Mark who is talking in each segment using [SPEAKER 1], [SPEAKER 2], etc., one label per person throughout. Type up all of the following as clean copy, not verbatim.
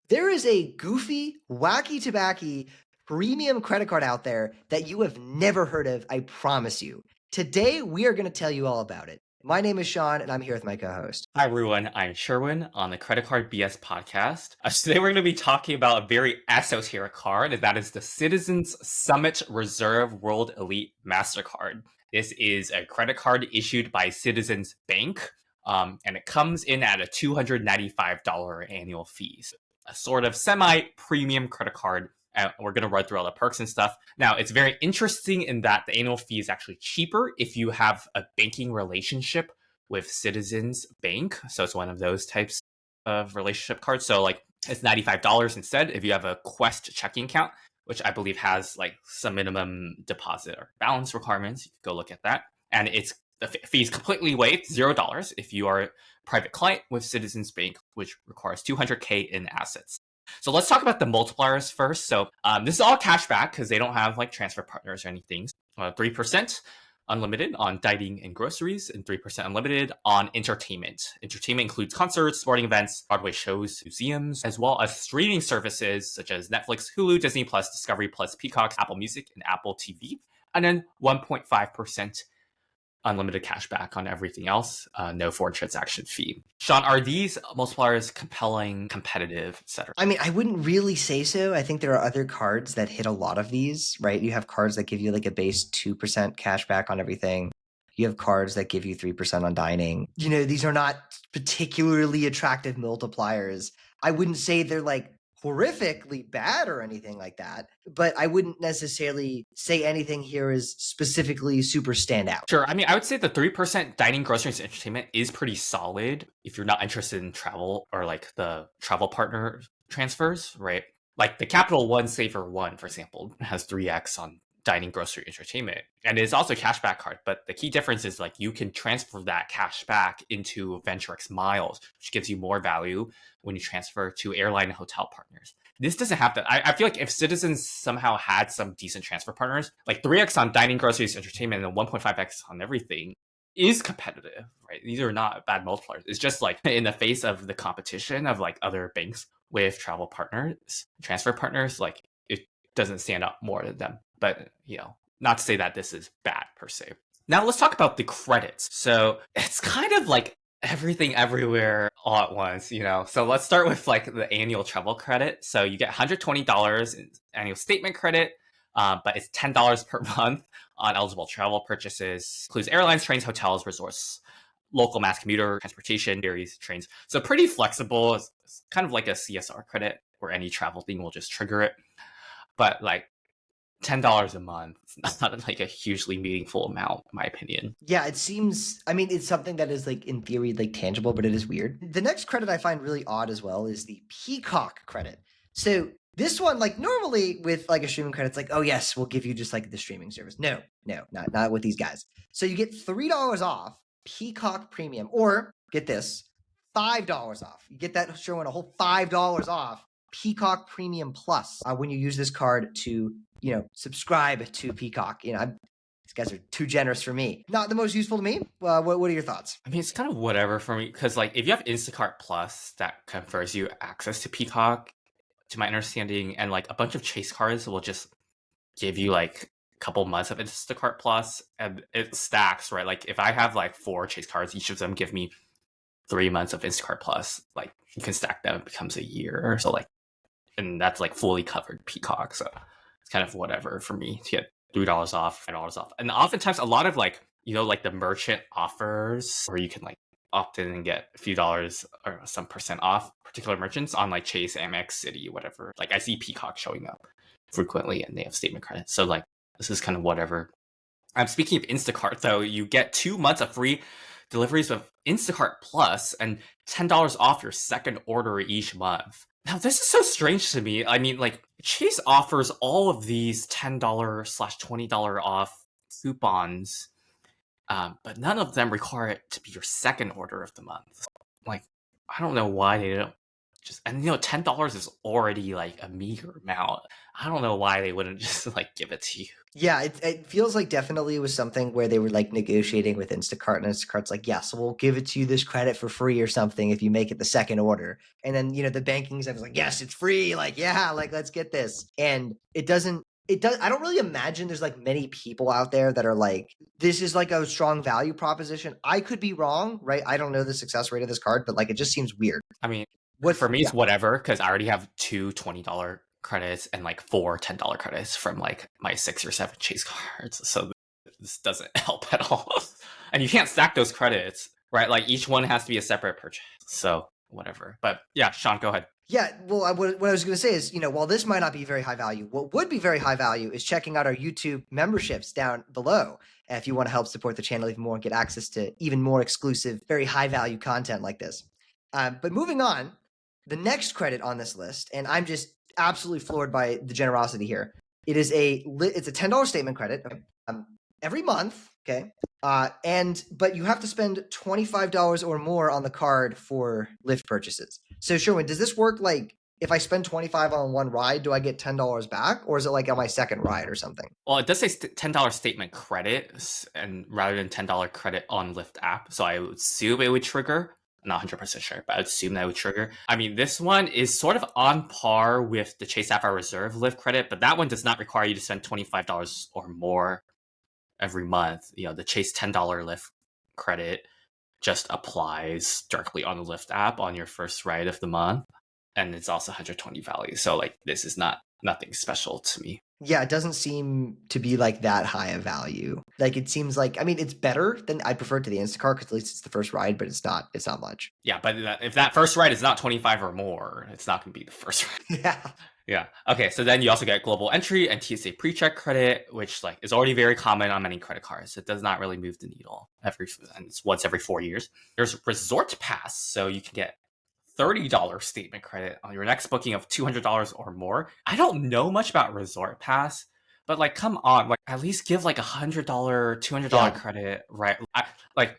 [SPEAKER 1] There is a goofy, wacky tobacco premium credit card out there that you have never heard of, I promise you. Today, we are going to tell you all about it. My name is Sean, and I'm here with my co-host.
[SPEAKER 2] Hi everyone, I'm Sherwin on the Credit Card BS podcast. Today we're going to be talking about a very esoteric card, and that is the Citizens Summit Reserve World Elite Mastercard. This is a credit card issued by Citizens Bank, and it comes in at a $295 annual fee. So a sort of semi-premium credit card. We're going to run through all the perks and stuff. Now, it's very interesting in that the annual fee is actually cheaper if you have a banking relationship with Citizens Bank. So it's one of those types of relationship cards. So like it's $95 instead if you have a Quest checking account, which I believe has like some minimum deposit or balance requirements. You can go look at that. And the fee is completely waived, $0 if you are a private client with Citizens Bank, which requires $200K in assets. So let's talk about the multipliers first. So this is all cash back because they don't have like transfer partners or anything. 3% unlimited on dining and groceries, and 3% unlimited on entertainment. Entertainment includes concerts, sporting events, Broadway shows, museums, as well as streaming services such as Netflix, Hulu, Disney Plus, Discovery Plus, Peacock, Apple Music, and Apple TV. And then 1.5% unlimited cash back on everything else, no foreign transaction fee. Sean, are these multipliers compelling, competitive, etc.?
[SPEAKER 1] I mean, I wouldn't really say so. I think there are other cards that hit a lot of these, right? You have cards that give you like a base 2% cash back on everything. You have cards that give you 3% on dining. These are not particularly attractive multipliers. I wouldn't say they're like horrifically bad or anything like that, but I wouldn't necessarily say anything here is specifically super standout.
[SPEAKER 2] Sure. I mean, I would say the 3% dining, groceries, and entertainment is pretty solid if you're not interested in travel or like the travel partner transfers, right? Like the Capital One Saver One, for example, has 3x on dining, grocery, entertainment, and it's also a cashback card. But the key difference is like you can transfer that cash back into VentureX miles, which gives you more value when you transfer to airline and hotel partners. This doesn't have that. I feel like if Citizens somehow had some decent transfer partners, like 3x on dining, groceries, entertainment, and 1.5x on everything is competitive, right? These are not bad multipliers. It's just like in the face of the competition of like other banks with travel partners, transfer partners, like it doesn't stand out more than them. But, not to say that this is bad per se. Now let's talk about the credits. So it's kind of like everything everywhere all at once, So let's start with like the annual travel credit. So you get $120 in annual statement credit, but it's $10 per month on eligible travel purchases. Includes airlines, trains, hotels, resorts, local mass commuter transportation, ferries, trains. So pretty flexible. It's kind of like a CSR credit where any travel thing will just trigger it. But like $10 a month, it's not like a hugely meaningful amount, in my opinion.
[SPEAKER 1] Yeah, it seems, I mean, it's something that is like in theory like tangible, but it is weird. The next credit I find really odd as well is the Peacock credit. So this one, like normally with like a streaming credit, it's like, oh yes, we'll give you just like the streaming service. No, not with these guys. So you get $3 off Peacock Premium, or get this, $5 off. You get that showing a whole $5 off Peacock Premium Plus when you use this card to subscribe to Peacock. These guys are too generous for me. Not the most useful to me. What are your thoughts?
[SPEAKER 2] I mean, it's kind of whatever for me because, like, if you have Instacart Plus, that confers you access to Peacock, to my understanding, and like a bunch of Chase cards will just give you like a couple months of Instacart Plus, and it stacks, right? Like, if I have like 4 Chase cards, each of them give me 3 months of Instacart Plus. Like, you can stack them; it becomes a year. So, like, and that's like fully covered Peacock. So it's kind of whatever for me to get $3 off, $5 off. And oftentimes a lot of like, like the merchant offers where you can like opt in and get a few dollars or some percent off particular merchants on like Chase, Amex, Citi, whatever. Like I see Peacock showing up frequently and they have statement credits. So like this is kind of whatever. I'm speaking of Instacart though, you get 2 months of free deliveries with Instacart Plus and $10 off your second order each month. Now, this is so strange to me. I mean, like, Chase offers all of these $10/$20 off coupons, but none of them require it to be your second order of the month. Like, I don't know why they don't And $10 is already like a meager amount. I don't know why they wouldn't just like give it to you.
[SPEAKER 1] Yeah, it feels like definitely it was something where they were like negotiating with Instacart, and Instacart's like, yes, we'll give it to you this credit for free or something if you make it the second order. And then, the banking stuff is like, yes, it's free. Like, yeah, like let's get this. And it does, I don't really imagine there's like many people out there that are like, this is like a strong value proposition. I could be wrong, right? I don't know the success rate of this card, but like it just seems weird.
[SPEAKER 2] I mean,
[SPEAKER 1] What
[SPEAKER 2] for me,
[SPEAKER 1] yeah.
[SPEAKER 2] it's whatever, because I already have two $20 credits and like four $10 credits from like my 6 or 7 Chase cards. So this doesn't help at all. And you can't stack those credits, right? Like each one has to be a separate purchase. So whatever. But yeah, Sean, go ahead.
[SPEAKER 1] Yeah, well, what I was going to say is, while this might not be very high value, what would be very high value is checking out our YouTube memberships down below if you want to help support the channel even more and get access to even more exclusive, very high value content like this. But moving on, the next credit on this list, and I'm just absolutely floored by the generosity here. It's a $10 statement credit every month, okay? But you have to spend $25 or more on the card for Lyft purchases. So Sherwin, does this work like if I spend 25 on one ride, do I get $10 back, or is it like on my second ride or something?
[SPEAKER 2] Well, it does say $10 statement credit, and rather than $10 credit on Lyft app, so I would assume it would trigger. I'm not 100% sure, but I would assume that would trigger. I mean, this one is sort of on par with the Chase Sapphire Reserve Lyft credit, but that one does not require you to spend $25 or more every month. The Chase $10 Lyft credit just applies directly on the Lyft app on your first ride of the month, and it's also 120 value. So like this is nothing special to me.
[SPEAKER 1] Yeah, it doesn't seem to be like that high a value. Like it seems like, I mean, it's better than I prefer it to the Instacart because at least it's the first ride, but it's not much.
[SPEAKER 2] Yeah, but if that first ride is not 25 or more, it's not going to be the first ride.
[SPEAKER 1] Yeah.
[SPEAKER 2] Yeah. Okay. So then you also get global entry and TSA pre-check credit, which like is already very common on many credit cards. It does not really move the needle and it's once every 4 years. There's Resort Pass, so you can get $30 statement credit on your next booking of $200 or more. I don't know much about Resort Pass, but like, come on, like at least give like $100, $200 credit, right? Like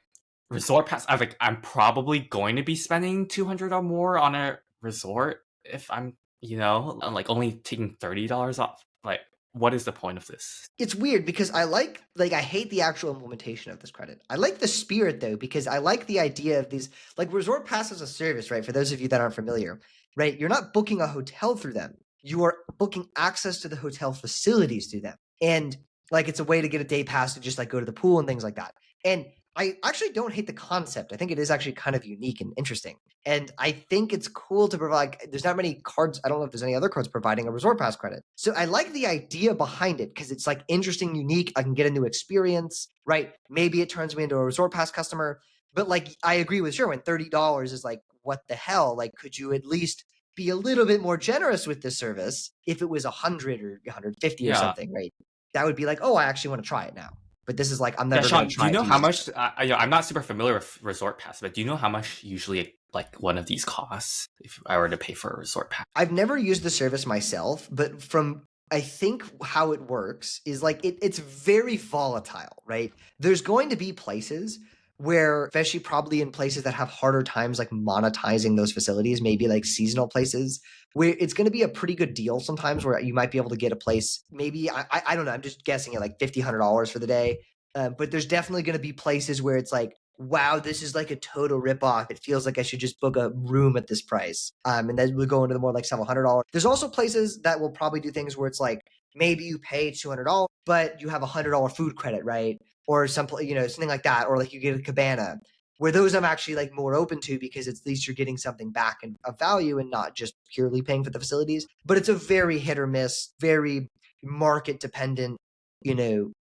[SPEAKER 2] Resort Pass. I'm probably going to be spending $200 or more on a resort if I'm like only taking $30 off. Like, what is the point of this?
[SPEAKER 1] It's weird because I hate the actual implementation of this credit. I like the spirit though, because I like the idea of these, like Resort Pass as a service, right? For those of you that aren't familiar, right? You're not booking a hotel through them. You are booking access to the hotel facilities through them. And like, it's a way to get a day pass to just like go to the pool and things like that. And I actually don't hate the concept. I think it is actually kind of unique and interesting. And I think it's cool to provide, there's not many cards. I don't know if there's any other cards providing a Resort Pass credit. So I like the idea behind it because it's like interesting, unique. I can get a new experience, right? Maybe it turns me into a Resort Pass customer. But like, I agree with Sherwin, $30 is like, what the hell? Like, could you at least be a little bit more generous with this service if it was 100 or 150 or something, right? That would be like, oh, I actually want to try it now. But this is like, I'm never going to try it.
[SPEAKER 2] Do you know how much, I'm not super familiar with Resort Pass, but do you know how much usually like one of these costs if I were to pay for a Resort Pass?
[SPEAKER 1] I've never used the service myself, but from I think how it works is like it's very volatile, right? There's going to be places where, especially probably in places that have harder times like monetizing those facilities, maybe like seasonal places, where it's going to be a pretty good deal sometimes where you might be able to get a place, maybe, I don't know, I'm just guessing at like $50, $100 for the day. But there's definitely going to be places where it's like, wow, this is like a total ripoff. It feels like I should just book a room at this price. And then we'll go into the more like several $100. There's also places that will probably do things where it's like, maybe you pay $200, but you have $100 food credit, right? Or something like that. Or like you get a cabana, where those I'm actually like more open to because at least you're getting something back of value and not just purely paying for the facilities. But it's a very hit or miss, very market dependent,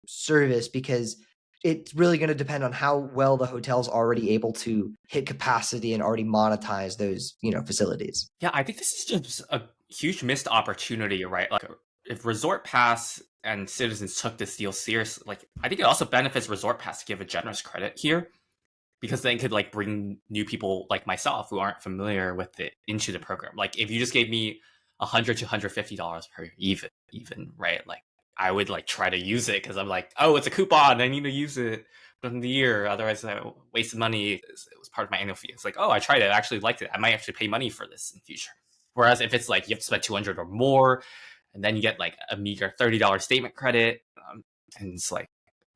[SPEAKER 1] service, because it's really going to depend on how well the hotel's already able to hit capacity and already monetize those, facilities.
[SPEAKER 2] Yeah, I think this is just a huge missed opportunity, right? Like if Resort Pass and Citizens took this deal seriously, like I think it also benefits Resort Pass to give a generous credit here, because then it could like bring new people like myself who aren't familiar with it into the program. Like if you just gave me $100 to $150 per even, right? Like I would like try to use it because I'm like, oh, it's a coupon. I need to use it within the year. Otherwise, I wasted money. It was part of my annual fee. It's like, oh, I tried it. I actually liked it. I might actually pay money for this in the future. Whereas if it's like you have to spend 200 or more, and then you get like a meager $30 statement credit, and it's like,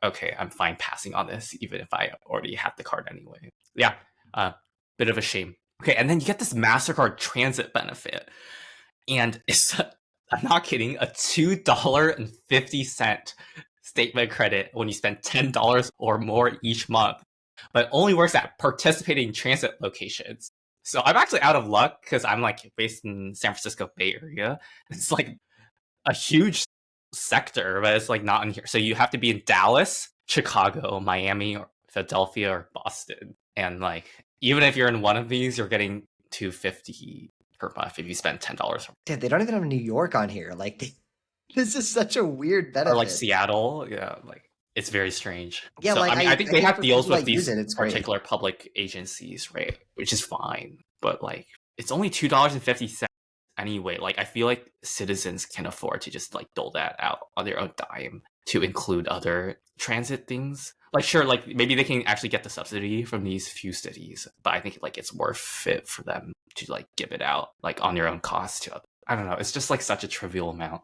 [SPEAKER 2] okay, I'm fine passing on this, even if I already have the card anyway. Yeah, bit of a shame. Okay, and then you get this Mastercard transit benefit, and it's I'm not kidding, a $2.50 statement credit when you spend $10 or more each month, but it only works at participating transit locations. So I'm actually out of luck because I'm like based in San Francisco Bay Area. It's like a huge sector, but it's like not in here. So you have to be in Dallas, Chicago, Miami, or Philadelphia, or Boston. And like even if you're in one of these, you're getting $2.50 per month if you spend $10.
[SPEAKER 1] Dude, they don't even have New York on here. Like, this is such a weird benefit.
[SPEAKER 2] Or like Seattle, yeah, like it's very strange.
[SPEAKER 1] Yeah,
[SPEAKER 2] so,
[SPEAKER 1] like
[SPEAKER 2] I think they have deals with these particular
[SPEAKER 1] great.
[SPEAKER 2] public agencies, right? Which is fine, but like it's only $2.50 anyway. Like I feel like citizens can afford to just like dole that out on their own dime to include other transit things. Like sure, like maybe they can actually get the subsidy from these few cities, but I think like it's worth it for them to like give it out like on their own cost to. I don't know. It's just like such a trivial amount.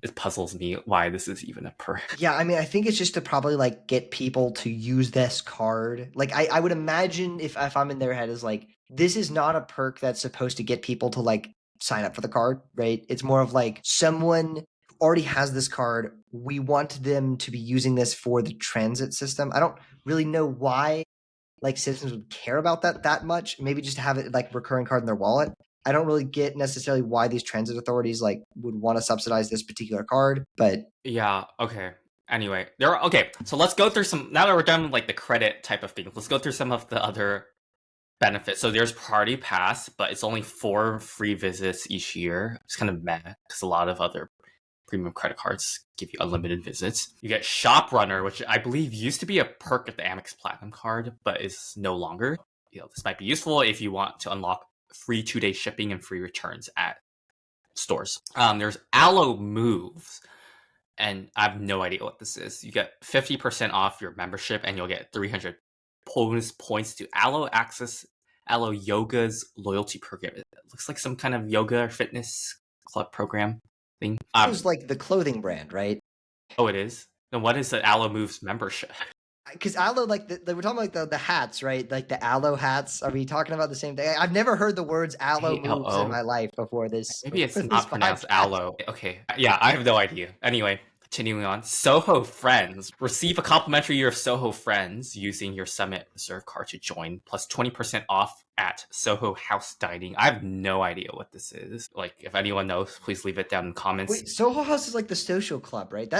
[SPEAKER 2] It puzzles me why this is even a perk.
[SPEAKER 1] Yeah, I mean, I think it's just to probably like get people to use this card. Like, I would imagine if I'm in their head is like, this is not a perk that's supposed to get people to like sign up for the card, right? It's more of like someone already has this card. We want them to be using this for the transit system. I don't really know why like citizens would care about that much. Maybe just to have it like recurring card in their wallet. I don't really get necessarily why these transit authorities like would want to subsidize this particular card, but
[SPEAKER 2] yeah, okay. Anyway, so let's go through some now that we're done with like the credit type of thing. Let's go through some of the other benefits. So there's Party Pass, but it's only 4 free visits each year. It's kind of meh because a lot of other premium credit cards give you unlimited visits. You get Shop Runner, which I believe used to be a perk of the Amex Platinum card, but is no longer. This might be useful if you want to unlock free 2-day shipping and free returns at stores. There's Allo Moves, and I have no idea what this is. You get 50% off your membership, and you'll get 300 bonus points to Allo Access Allo Yoga's loyalty program. It looks like some kind of yoga or fitness club program thing.
[SPEAKER 1] It was like the clothing brand, right?
[SPEAKER 2] Oh, it is? Then what is the Allo Moves membership?
[SPEAKER 1] Because Allo, like, we're talking about like the hats, right? Like the Allo hats. Are we talking about the same thing? I've never heard the words Allo Moves in my life before this.
[SPEAKER 2] Maybe it's not pronounced Allo. Okay. Yeah, I have no idea. Anyway, continuing on. Soho Friends. Receive a complimentary year of Soho Friends using your Summit Reserve card to join, plus 20% off at Soho House Dining. I have no idea what this is. Like, if anyone knows, please leave it down in the comments.
[SPEAKER 1] Wait, Soho House is like the social club, right?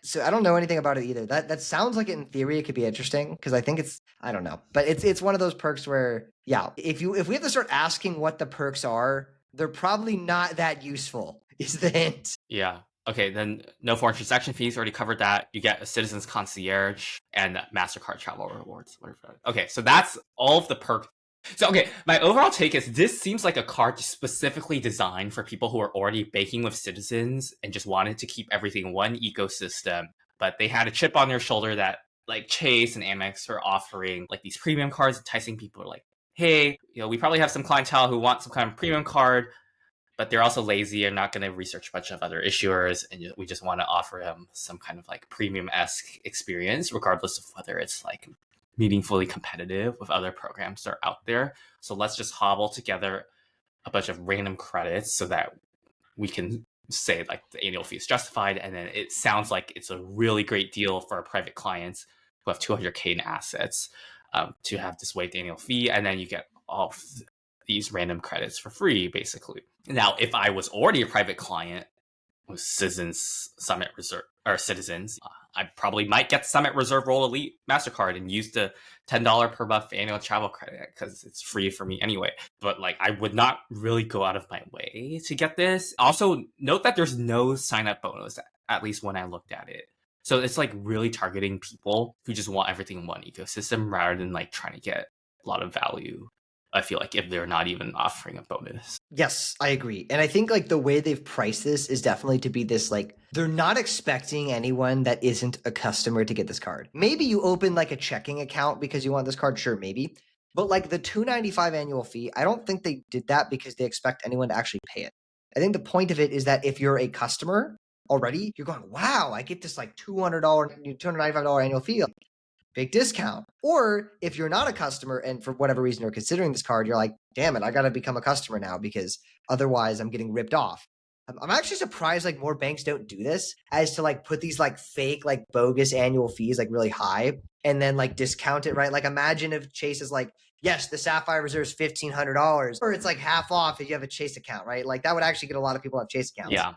[SPEAKER 1] So I don't know anything about it either. That sounds like in theory it could be interesting because I think I don't know, but it's one of those perks where yeah, if we have to start asking what the perks are, they're probably not that useful. Is the hint?
[SPEAKER 2] Yeah. Okay, then no foreign transaction fees. Already covered that. You get a Citizens Concierge and Mastercard travel rewards. Okay, so that's all of the perks. So, okay, my overall take is this seems like a card specifically designed for people who are already banking with Citizens and just wanted to keep everything one ecosystem, but they had a chip on their shoulder that like Chase and Amex are offering like these premium cards, enticing people like, hey, we probably have some clientele who want some kind of premium card, but they're also lazy and not going to research a bunch of other issuers, and we just want to offer them some kind of like premium-esque experience, regardless of whether it's like meaningfully competitive with other programs that are out there. So let's just hobble together a bunch of random credits so that we can say like the annual fee is justified, and then it sounds like it's a really great deal for our private clients who have 200K in assets to have this waived annual fee, and then you get all these random credits for free, basically. Now, if I was already a private client with Citizens Summit Reserve or Citizens, I probably might get the Summit Reserve Roll Elite MasterCard and use the $10 per month annual travel credit because it's free for me anyway. But like, I would not really go out of my way to get this. Also, note that there's no sign-up bonus, at least when I looked at it. So it's like really targeting people who just want everything in one ecosystem rather than like trying to get a lot of value. I feel like if they're not even offering a bonus.
[SPEAKER 1] Yes, I agree. And I think like the way they've priced this is definitely to be this like, they're not expecting anyone that isn't a customer to get this card. Maybe you open like a checking account because you want this card. Sure, maybe. But like the $295 annual fee, I don't think they did that because they expect anyone to actually pay it. I think the point of it is that if you're a customer already, you're going, wow, I get this like $295 annual fee, big discount. Or if you're not a customer and for whatever reason you're considering this card, you're like, damn it, I got to become a customer now because otherwise I'm getting ripped off. I'm actually surprised like more banks don't do this, as to like put these like fake, like bogus annual fees like really high and then like discount it, right? Like imagine if Chase is like, yes, the Sapphire Reserve is $1,500, or it's like half off if you have a Chase account, right? Like that would actually get a lot of people to have Chase accounts.
[SPEAKER 2] Yeah.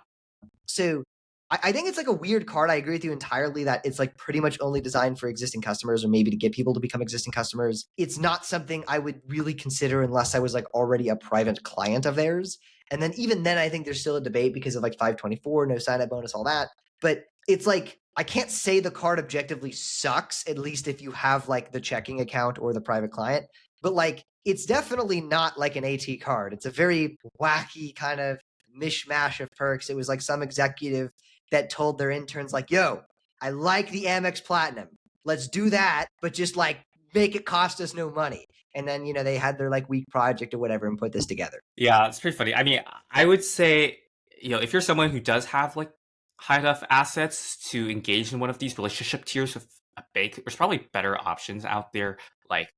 [SPEAKER 1] So I think it's like a weird card. I agree with you entirely that it's like pretty much only designed for existing customers, or maybe to get people to become existing customers. It's not something I would really consider unless I was like already a private client of theirs. And then even then, I think there's still a debate because of like 524, no sign up bonus, all that. But it's like, I can't say the card objectively sucks, at least if you have like the checking account or the private client. But like, it's definitely not like an AT card. It's a very wacky kind of mishmash of perks. It was like some executive that told their interns like, yo, I like the Amex Platinum. Let's do that, but just like make it cost us no money. And then, you know, they had their like week project or whatever and put this together.
[SPEAKER 2] Yeah, it's pretty funny. I mean, I would say, you know, if you're someone who does have like high enough assets to engage in one of these relationship tiers with a bank, there's probably better options out there, like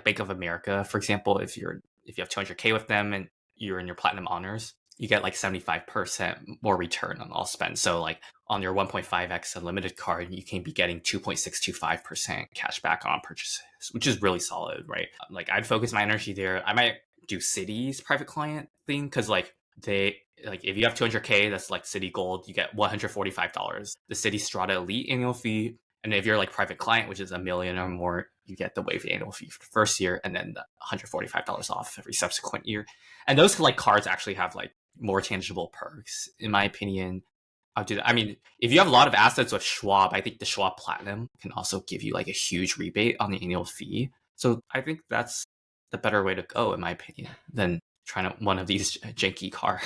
[SPEAKER 2] Bank of America, for example. If you have 200K with them and you're in your platinum honors, you get like 75% more return on all spend. So like on your 1.5x unlimited card, you can be getting 2.625% cash back on purchases, which is really solid, right? Like I'd focus my energy there. I might do Citi's private client thing because like if you have 200K, that's like Citi Gold, you get $145. The Citi Strata Elite annual fee. And if you're like private client, which is $1 million or more, you get the waived annual fee for the first year and then the $145 off every subsequent year. And those like cards actually have like more tangible perks, in my opinion. I'll do that. I mean, if you have a lot of assets with Schwab, I think the Schwab Platinum can also give you like a huge rebate on the annual fee. So I think that's the better way to go, in my opinion, than trying to one of these janky cards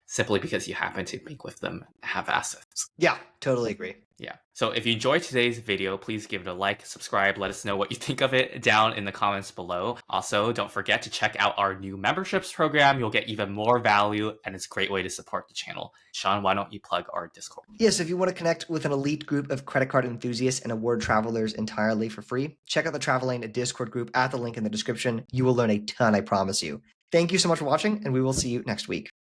[SPEAKER 2] simply because you happen to bank with them and have assets.
[SPEAKER 1] Yeah, totally agree.
[SPEAKER 2] Yeah. So if you enjoyed today's video, please give it a like, subscribe, let us know what you think of it down in the comments below. Also, don't forget to check out our new memberships program. You'll get even more value and it's a great way to support the channel. Sean, why don't you plug our Discord?
[SPEAKER 1] Yes, if you want to connect with an elite group of credit card enthusiasts and award travelers entirely for free, check out the Travel Lane Discord group at the link in the description. You will learn a ton, I promise you. Thank you so much for watching, and we will see you next week.